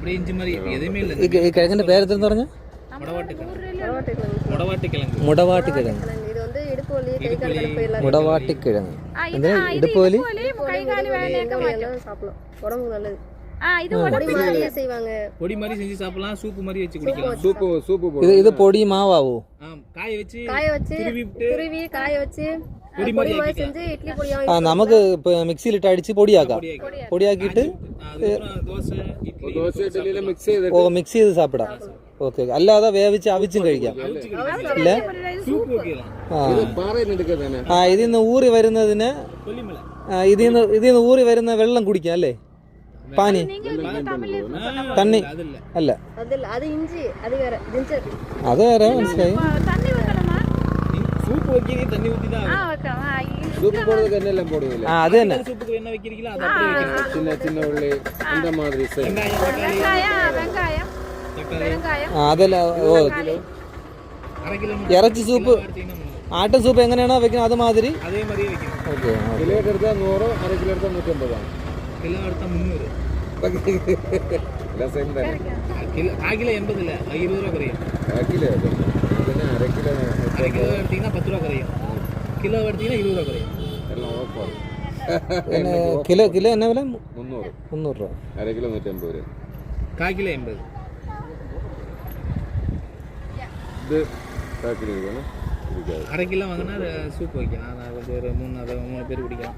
ഈ കിഴങ്ങിന്റെ പേരെന്തെന്ന് പറഞ്ഞ? മുടവാട്ടിക്കിഴങ്ങ്. മുടവാട്ടിക്കിഴങ്ങ് എന്തിനാ? ഇടുപ്പോലി ഇത് പൊടി മാവോ? നമുക്ക് മിക്സിയിലിട്ട് അടിച്ച് പൊടിയാക്കാം. പൊടിയാക്കിയിട്ട് മിക്സ് ചെയ്ത് സാപ്പിടാം. ഓക്കെ. അല്ലാതെ വേവിച്ച് അവിച്ചും കഴിക്കാം അല്ലേ? ഇതിന്ന് ഊറി വരുന്നതിന് ഇതിന്ന് ഊറി വരുന്ന വെള്ളം കുടിക്കാം അല്ലേ? പാനി തണ്ണി അല്ല, അത് വേറെ മനസ്സിലായി. അത് തന്നെ. അതല്ല. ഓ, ഇറച്ചി സൂപ്പ്, ആട്ടൻ സൂപ്പ് എങ്ങനെയാണോ വെക്കുന്നത് അതുമാതിരി. ഓക്കെ. കിലോ എടുത്താൽ 100, അര കിലോ എടുത്താൽ 150, കിലോ എടുത്താൽ 300. കിലോ 80 ഇല്ല, 20 രൂപ കുറയും. അര കിലോ എടുത്തീங்கன்னா 10 രൂപ കുറയും. കിലോ എടുത്തീங்கன்னா 20 രൂപ കുറയും. കിലോ എന്നാ വില? 300 രൂപ. അര കിലോ 150 രൂപ. കാൽ കിലോ 80. അര കിലോ വാങ്ങിனா സൂപ്പ് വയ്ക്കാം. கொஞ்சம் ஒரு 3 പേര് കുടിക്കാം.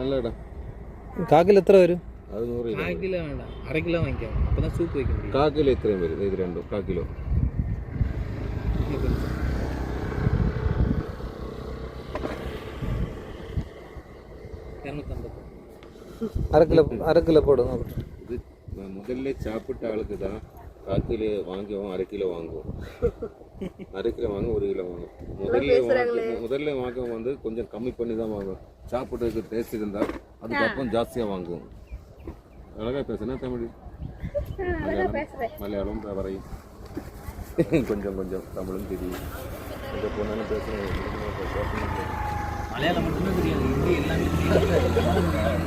നല്ല. കാക്കിൽ എത്ര വരും? കാൽ കിലോ വേണ്ട, അര കിലോ വാങ്ങിക്കാം. അപ്പം സൂപ്പ് വയ്ക്കും. കാക്കിലോ എത്രയും വരും? ഇത് രണ്ടും കാക്കിലോ. அரை கிலோ போடும். இது முதல்ல சாப்பிட்ட ஆளுக்கு தான் காக்கிலே வாங்குவோம். அரை கிலோ வாங்குவோம். அரை கிலோ வாங்க, 1 கிலோ வாங்குவோம். முதல்ல வாங்குவோம் வந்து கொஞ்சம் கம்மி பண்ணி தான் வாங்குவோம். சாப்பிட்றதுக்கு டேஸ்ட் இருந்தால் அதுக்கப்புறம் ஜாஸ்தியாக வாங்குவோம். அழகாக பேசுனா தமிழ், மலையாளம் வரையும் கொஞ்சம் தமிழும் தெரியும். இங்கே போனாலும் பேசுகிறேன். மலையாளம் மட்டும்தான் தெரியாது, ஹிந்தி எல்லாமே தெரியும்.